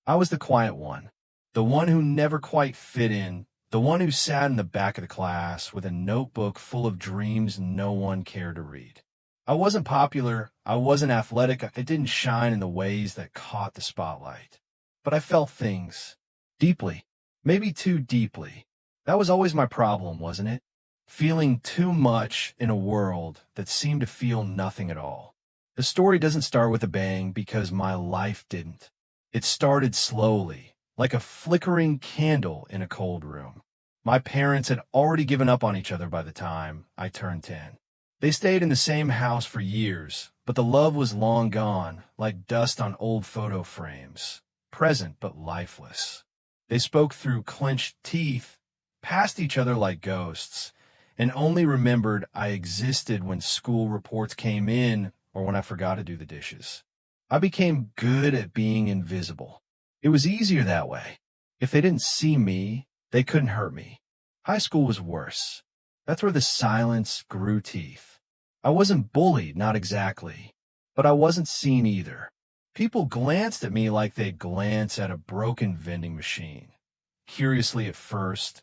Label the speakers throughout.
Speaker 1: I was the quiet one, the one who never quite fit in, the one who sat in the back of the class with a notebook full of dreams no one cared to read. I wasn't popular, I wasn't athletic, I didn't shine in the ways that caught the spotlight. But I felt things. Deeply. Maybe too deeply. That was always my problem, wasn't it? Feeling too much in a world that seemed to feel nothing at all. The story doesn't start with a bang because my life didn't. It started slowly, like a flickering candle in a cold room. My parents had already given up on each other by the time I turned 10. They stayed in the same house for years, but the love was long gone, like dust on old photo frames, present but lifeless. They spoke through clenched teeth, passed each other like ghosts, and only remembered I existed when school reports came in or when I forgot to do the dishes. I became good at being invisible. It was easier that way. If they didn't see me, they couldn't hurt me. High school was worse. That's where the silence grew teeth. I wasn't bullied, not exactly, but I wasn't seen either. People glanced at me like they'd glance at a broken vending machine, curiously at first,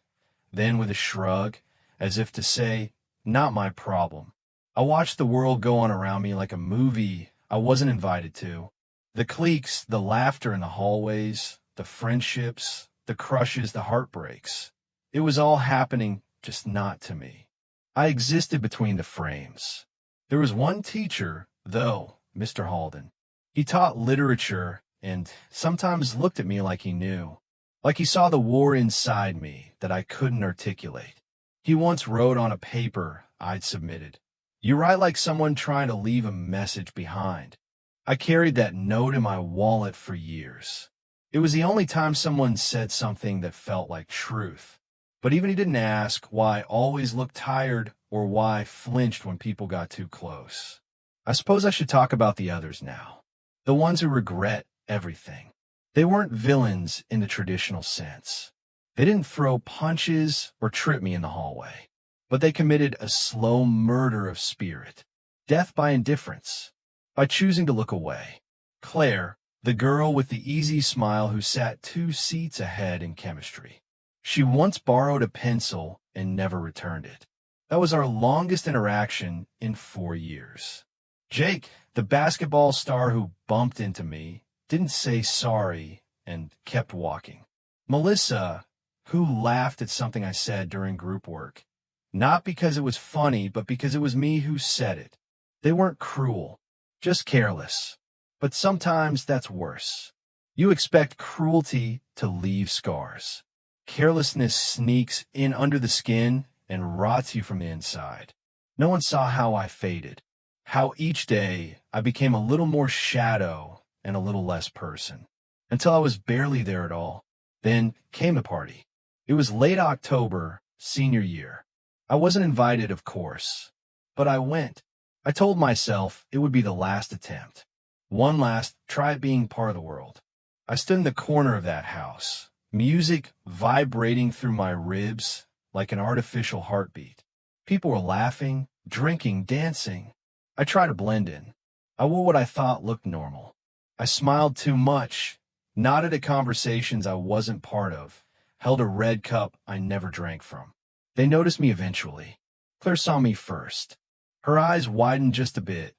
Speaker 1: then with a shrug, as if to say, not my problem. I watched the world go on around me like a movie I wasn't invited to. The cliques, the laughter in the hallways, the friendships, the crushes, the heartbreaks. It was all happening, just not to me. I existed between the frames. There was one teacher, though, Mr. Halden. He taught literature and sometimes looked at me like he knew, like he saw the war inside me that I couldn't articulate. He once wrote on a paper I'd submitted, "You write like someone trying to leave a message behind." I carried that note in my wallet for years. It was the only time someone said something that felt like truth. But even he didn't ask why I always looked tired or why I flinched when people got too close. I suppose I should talk about the others now. The ones who regret everything. They weren't villains in the traditional sense. They didn't throw punches or trip me in the hallway. But they committed a slow murder of spirit. Death by indifference. By choosing to look away. Claire, the girl with the easy smile who sat 2 seats ahead in chemistry. She once borrowed a pencil and never returned it. That was our longest interaction in 4 years. Jake, the basketball star who bumped into me, didn't say sorry and kept walking. Melissa, who laughed at something I said during group work, not because it was funny, but because it was me who said it. They weren't cruel, just careless. But sometimes that's worse. You expect cruelty to leave scars. Carelessness sneaks in under the skin and rots you from the inside. No one saw how I faded, how each day I became a little more shadow and a little less person, until I was barely there at all. Then came the party. It was late October, senior year. I wasn't invited, of course, but I went. I told myself it would be the last attempt. One last try at being part of the world. I stood in the corner of that house, music vibrating through my ribs like an artificial heartbeat. People were laughing, drinking, dancing. I tried to blend in. I wore what I thought looked normal. I smiled too much, nodded at conversations I wasn't part of, held a red cup I never drank from. They noticed me eventually. Claire saw me first. Her eyes widened just a bit.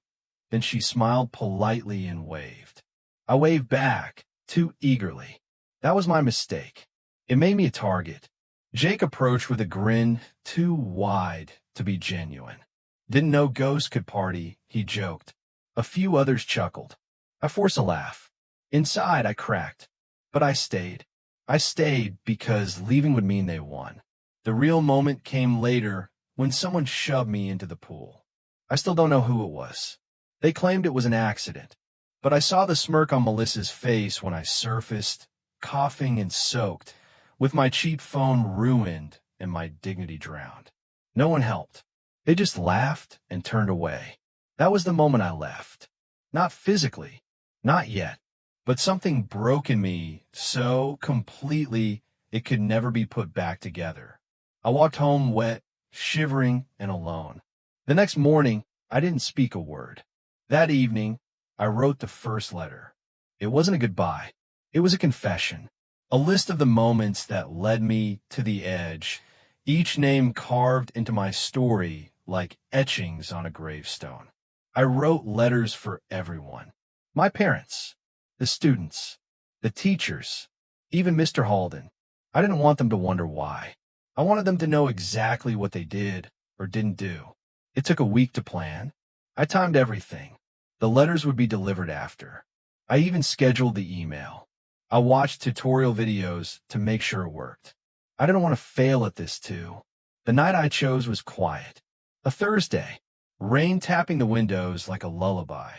Speaker 1: Then she smiled politely and waved. I waved back, too eagerly. That was my mistake. It made me a target. Jake approached with a grin too wide to be genuine. Didn't know ghosts could party, he joked. A few others chuckled. I forced a laugh. Inside, I cracked. But I stayed. I stayed because leaving would mean they won. The real moment came later when someone shoved me into the pool. I still don't know who it was. They claimed it was an accident, but I saw the smirk on Melissa's face when I surfaced, coughing and soaked, with my cheap phone ruined and my dignity drowned. No one helped. They just laughed and turned away. That was the moment I left. Not physically, not yet, but something broke in me so completely it could never be put back together. I walked home wet, shivering, and alone. The next morning, I didn't speak a word. That evening, I wrote the first letter. It wasn't a goodbye. It was a confession, a list of the moments that led me to the edge, each name carved into my story like etchings on a gravestone. I wrote letters for everyone. My parents, the students, the teachers, even Mr. Halden. I didn't want them to wonder why. I wanted them to know exactly what they did or didn't do. It took a week to plan. I timed everything. The letters would be delivered after. I even scheduled the email. I watched tutorial videos to make sure it worked. I didn't want to fail at this too. The night I chose was quiet. A Thursday. Rain tapping the windows like a lullaby.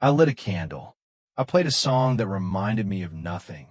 Speaker 1: I lit a candle. I played a song that reminded me of nothing,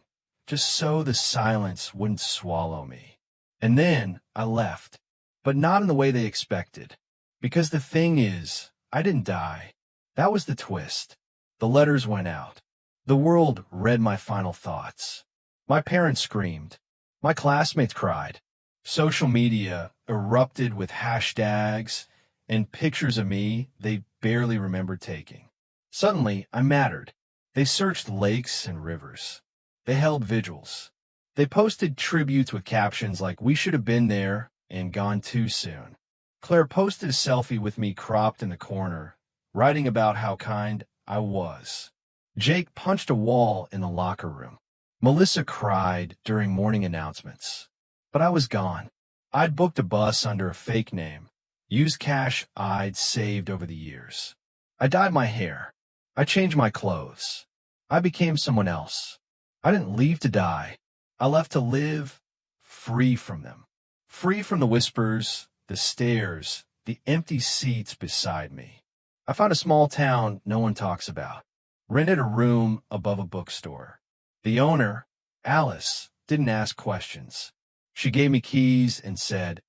Speaker 1: just so the silence wouldn't swallow me. And then I left, but not in the way they expected. Because the thing is, I didn't die. That was the twist. The letters went out. The world read my final thoughts. My parents screamed. My classmates cried. Social media erupted with hashtags and pictures of me they barely remembered taking. Suddenly, I mattered. They searched lakes and rivers. They held vigils. They posted tributes with captions like, "We should have been there and gone too soon." Claire posted a selfie with me cropped in the corner, writing about how kind I was. Jake punched a wall in the locker room. Melissa cried during morning announcements. But I was gone. I'd booked a bus under a fake name, used cash I'd saved over the years. I dyed my hair. I changed my clothes. I became someone else. I didn't leave to die. I left to live free from them. Free from the whispers, the stares, the empty seats beside me. I found a small town no one talks about. Rented a room above a bookstore. The owner, Alice, didn't ask questions. She gave me keys and said,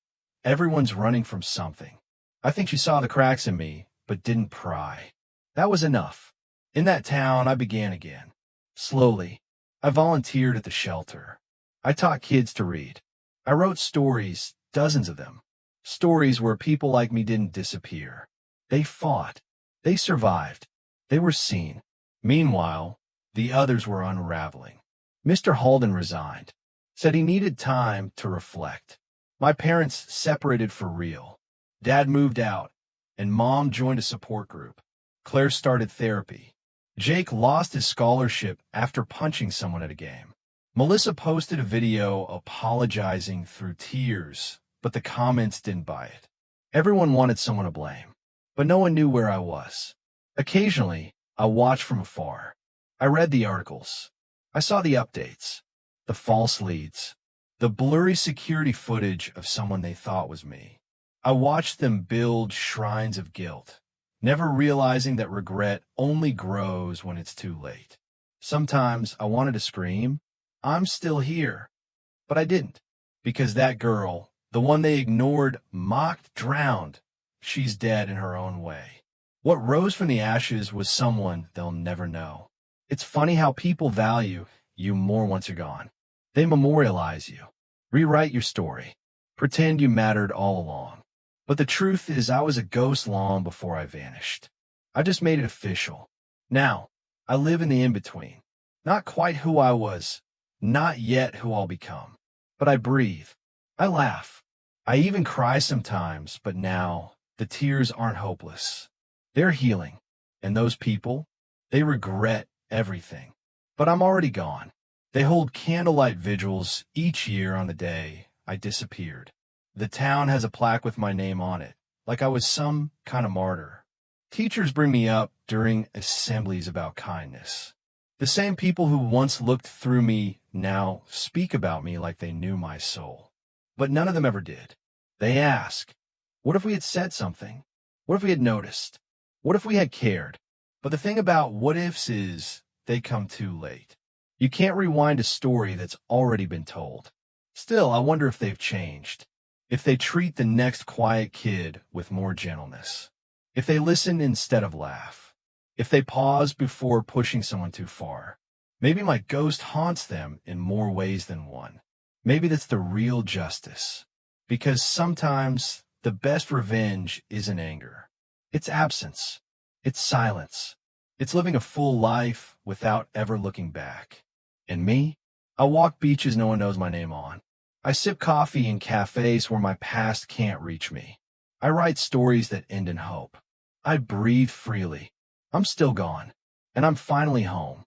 Speaker 1: "Everyone's running from something." I think she saw the cracks in me, but didn't pry. That was enough. In that town, I began again. Slowly, I volunteered at the shelter. I taught kids to read. I wrote stories, dozens of them. Stories where people like me didn't disappear. They fought. They survived. They were seen. Meanwhile, the others were unraveling. Mr. Halden resigned, said he needed time to reflect. My parents separated for real. Dad moved out, and Mom joined a support group. Claire started therapy. Jake lost his scholarship after punching someone at a game. Melissa posted a video apologizing through tears, but the comments didn't buy it. Everyone wanted someone to blame, but no one knew where I was. Occasionally, I watched from afar. I read the articles. I saw the updates, the false leads, the blurry security footage of someone they thought was me. I watched them build shrines of guilt, never realizing that regret only grows when it's too late. Sometimes I wanted to scream, "I'm still here," but I didn't, because that girl, the one they ignored, mocked, drowned, she's dead in her own way. What rose from the ashes was someone they'll never know. It's funny how people value you more once you're gone. They memorialize you, rewrite your story, pretend you mattered all along. But the truth is I was a ghost long before I vanished. I just made it official. Now, I live in the in-between. Not quite who I was, not yet who I'll become. But I breathe. I laugh. I even cry sometimes, but now the tears aren't hopeless. They're healing. And those people, they regret everything. But I'm already gone. They hold candlelight vigils each year on the day I disappeared. The town has a plaque with my name on it, like I was some kind of martyr. Teachers bring me up during assemblies about kindness. The same people who once looked through me now speak about me like they knew my soul. But none of them ever did. They ask, what if we had said something? What if we had noticed? What if we had cared? But the thing about what ifs is they come too late. You can't rewind a story that's already been told. Still, I wonder if they've changed. If they treat the next quiet kid with more gentleness. If they listen instead of laugh. If they pause before pushing someone too far. Maybe my ghost haunts them in more ways than one. Maybe that's the real justice. Because sometimes the best revenge isn't anger. It's absence. It's silence. It's living a full life without ever looking back. And me? I walk beaches no one knows my name on. I sip coffee in cafes where my past can't reach me. I write stories that end in hope. I breathe freely. I'm still gone. And I'm finally home.